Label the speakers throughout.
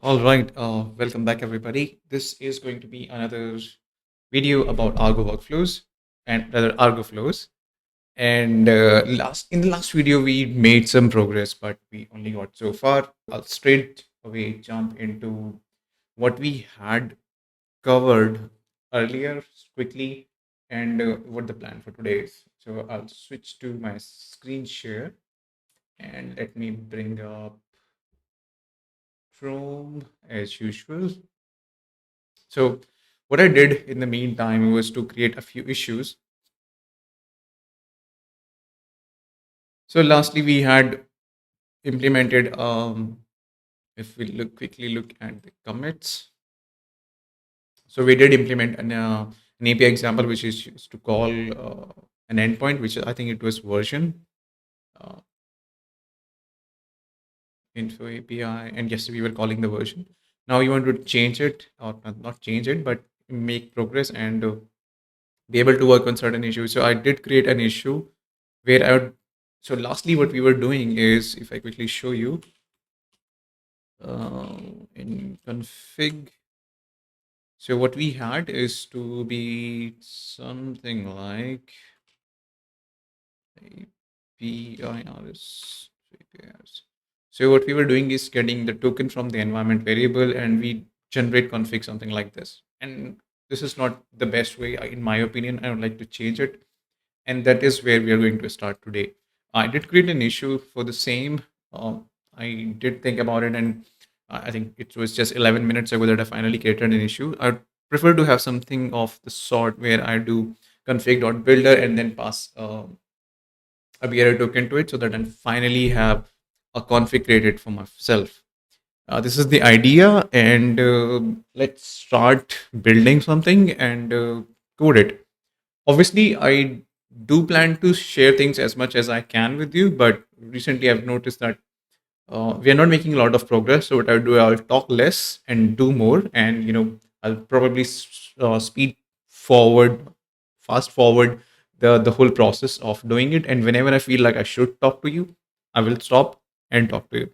Speaker 1: All right, welcome back, everybody. This is going to be another video about Argo Workflows and rather Argo Flows. And last in the last video, we made some progress, but we only got so far. I'll straight away jump into what we had covered earlier quickly and what the plan for today is. So I'll switch to my screen share and let me bring up Chrome as usual. So what I did in the meantime was to create a few issues. So lastly, we had implemented, if we quickly look at the commits. So we did implement an API example, which is used to call an endpoint, which I think it was version uh, info API. And yes, we were calling the version. Now you want to change it, or not change it, but make progress and be able to work on certain issues. So I did create an issue where I would. So lastly, what we were doing is, if I quickly show you uh, in config. So what we had is to be something like APIRs. APIRs. So what we were doing is getting the token from the environment variable, and we generate config something like this. And this is not the best way, in my opinion. I would like to change it, and that is where we are going to start today. I did create an issue for the same. Uh, I did think about it, and I think it was just 11 minutes ago that I finally created an issue. I prefer to have something of the sort where I do config.builder and then pass a bearer token to it so that I finally have a config created for myself. This is the idea, and let's start building something and code it. Obviously, I do plan to share things as much as I can with you, but recently I've noticed that we are not making a lot of progress. So what I'll do, I'll talk less and do more, and I'll probably speed forward, fast forward the whole process of doing it. And whenever I feel like I should talk to you, I will stop and talk to you.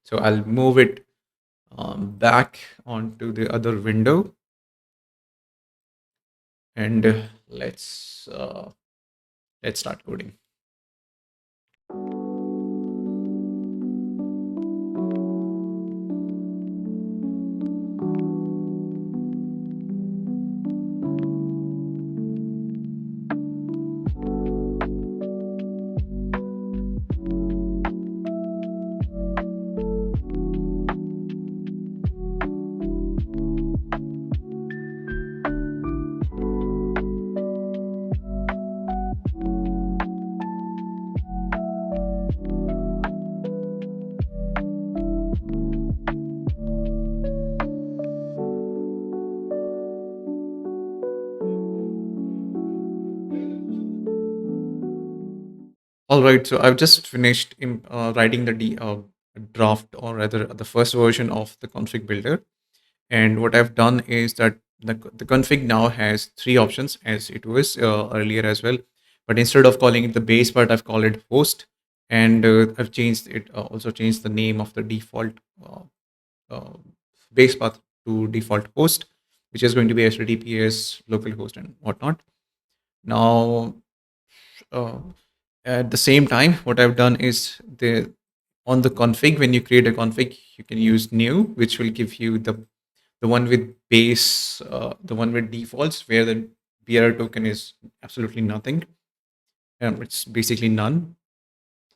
Speaker 1: So I'll move it back onto the other window, and let's start coding. All right, so I've just finished writing the draft, or rather the first version of the config builder. And what I've done is that the config now has three options, as it was earlier as well. But instead of calling it the base part, I've called it host, and I've changed it. Also changed the name of the default uh, uh, base path to default host, which is going to be HTTPS, localhost, and whatnot. Now, uh, at the same time, what I've done is on the config, when you create a config, you can use new, which will give you the one with base, the one with defaults, where the bearer token is absolutely nothing. It's basically none.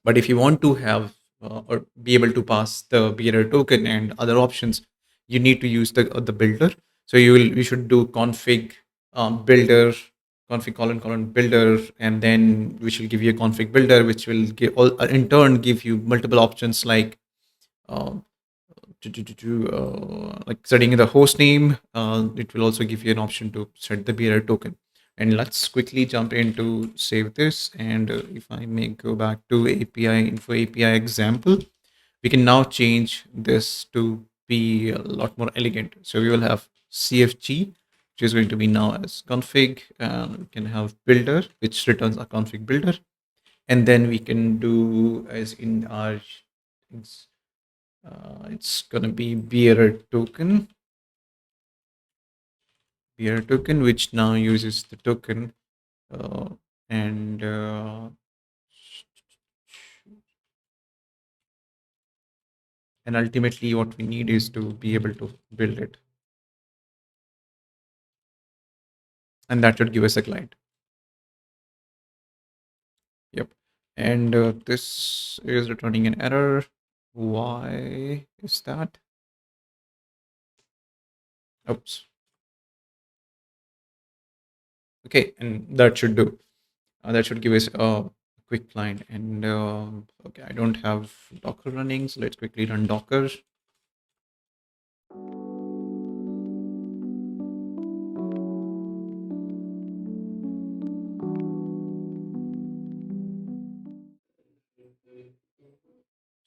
Speaker 1: But if you want to have or be able to pass the bearer token and other options, you need to use the builder. So you should do config builder, config colon builder, and then which will give you a config builder, which will in turn give you multiple options like um, like setting the host name. It will also give you an option to set the bearer token. And let's quickly jump into save this. And if I may go back to API info API example, we can now change this to be a lot more elegant. So we will have CFG, which is going to be now as config. And we can have builder, which returns a config builder. And then we can do as in our It's gonna be bearer token, which now uses the token, uh, and and ultimately what we need is to be able to build it, and that should give us a client. Yep. And this is returning an error. Why is that? Oops. Okay, and that should do. That should give us a quick client. And okay, I don't have Docker running, so let's quickly run Docker.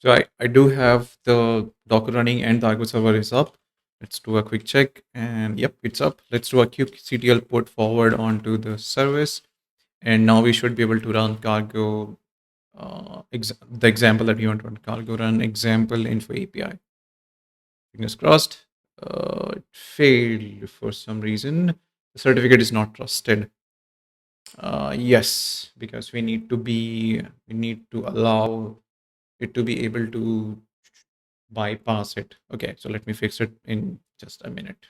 Speaker 1: So I do have the Docker running and the Argo server is up. Let's do a quick check. And yep, it's up. Let's do a kubectl put forward onto the service. And now we should be able to run cargo, the example that we want to run, cargo run example info API. Fingers crossed. It failed for some reason. The certificate is not trusted. Yes, because we need to allow it to be able to bypass it. Okay, so let me fix it in just a minute.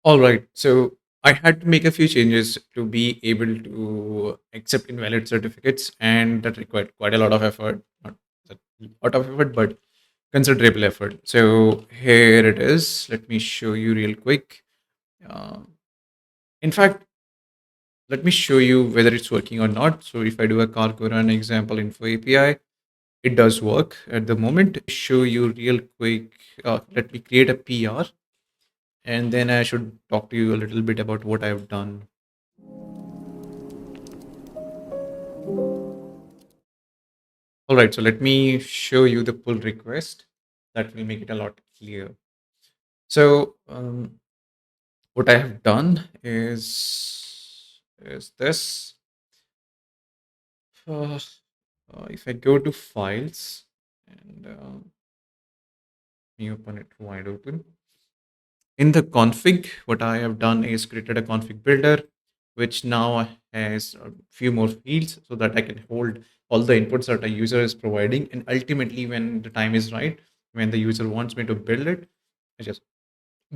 Speaker 1: All right. So I had to make a few changes to be able to accept invalid certificates, and that required quite a lot of effort. Not a lot of effort, but considerable effort. So here it is. Let me show you real quick. Uh, in fact, let me show you whether it's working or not. So if I do a cargo run example info API, it does work at the moment. Show you real quick. Let me create a PR, and then I should talk to you a little bit about what I've done. All right, so let me show you the pull request. That will make it a lot clearer. So what I have done is this. Uh, if I go to files and me open it wide open. In the config, what I have done is created a config builder, which now has a few more fields so that I can hold all the inputs that a user is providing. And ultimately, when the time is right, when the user wants me to build it, I just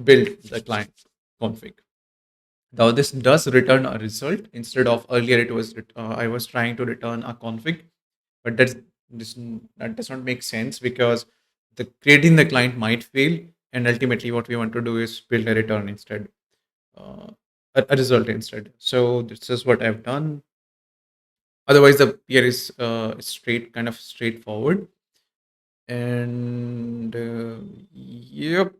Speaker 1: build the client config. Now this does return a result instead of earlier it was I was trying to return a config, but that does not make sense because the creating the client might fail, and ultimately what we want to do is build a return instead, uh, a result instead. So this is what I've done. Otherwise, the PR is kind of straightforward, and yep.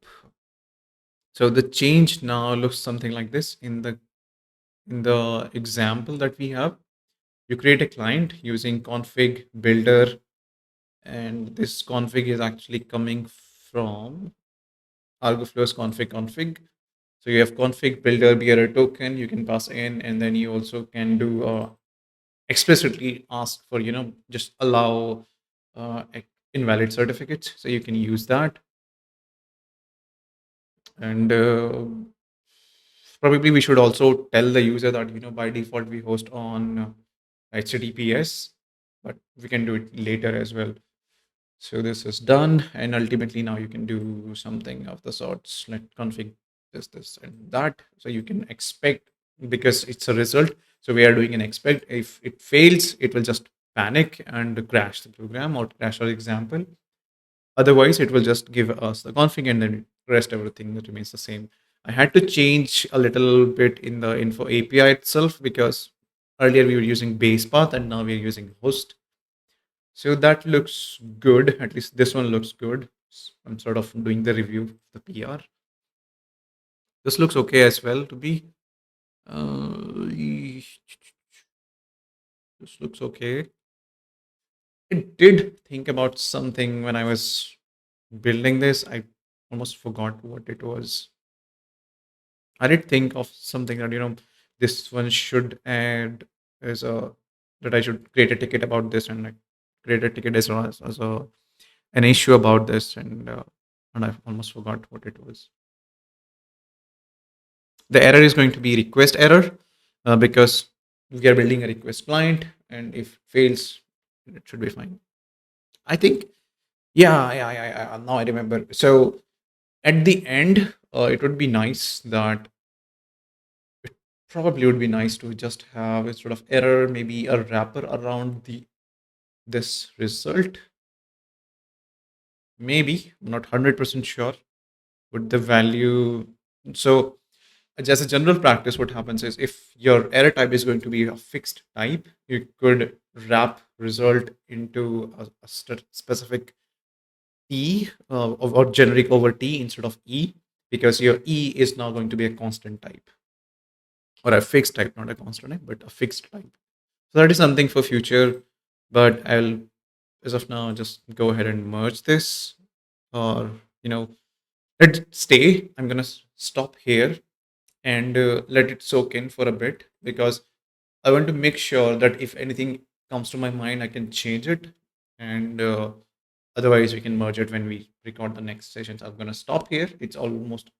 Speaker 1: So the change now looks something like this in the in the example that we have, you create a client using config builder, and this config is actually coming from Argoflows config. So you have config builder bearer token you can pass in, and then you also can do explicitly ask for, just allow invalid certificates. So you can use that. And probably we should also tell the user that, by default we host on HTTPS, but we can do it later as well. So this is done, and ultimately now you can do something of the sorts, like config this, and that. So you can expect, because it's a result. So we are doing an expect. If it fails, it will just panic and crash the program or crash our example. Otherwise, it will just give us the config, and then rest everything remains the same. I had to change a little bit in the info API itself, because earlier we were using base path and now we're using host. So that looks good. At least this one looks good. I'm sort of doing the review of the PR. This looks okay as well to be. This looks okay. I did think about something when I was building this. I almost forgot what it was. I did think of something that, this one should add as a, that I should create a ticket about this, and like create a ticket as a an issue about this, and I almost forgot what it was. The error is going to be request error, because we are building a request client, and if it fails, it should be fine. I think, yeah, now I remember. So at the end, it would be nice that it probably would be nice to just have a sort of error, maybe a wrapper around this result. Maybe, I'm not 100% sure. Would the value, so as a general practice, what happens is, if your error type is going to be a fixed type, you could wrap result into a specific E, or generic over T instead of E, because your E is now going to be a constant type, or a fixed type, not a constant type, but a fixed type. So that is something for future, but I'll, as of now, just go ahead and merge this, or, let it stay. I'm going to stop here and let it soak in for a bit, because I want to make sure that if anything comes to my mind, I can change it. And otherwise, we can merge it when we record the next session. So I'm going to stop here. It's almost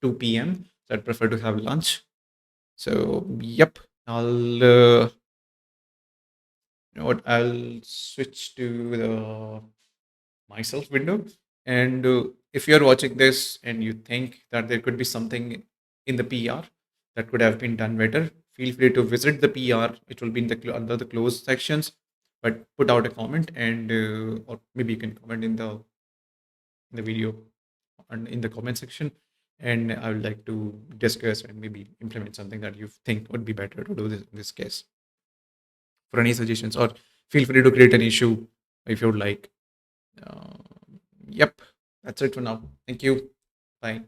Speaker 1: 2 p.m. So I'd prefer to have lunch. So, yep, I'll, I'll switch to the myself window. And if you're watching this and you think that there could be something in the PR that could have been done better, feel free to visit the PR. It will be in the under the closed sections, but put out a comment, and or maybe you can comment in the video and in the comment section. And I would like to discuss and maybe implement something that you think would be better to do this in this case. For any suggestions, or feel free to create an issue if you would like. Uh, yep, that's it for now. Thank you. Bye.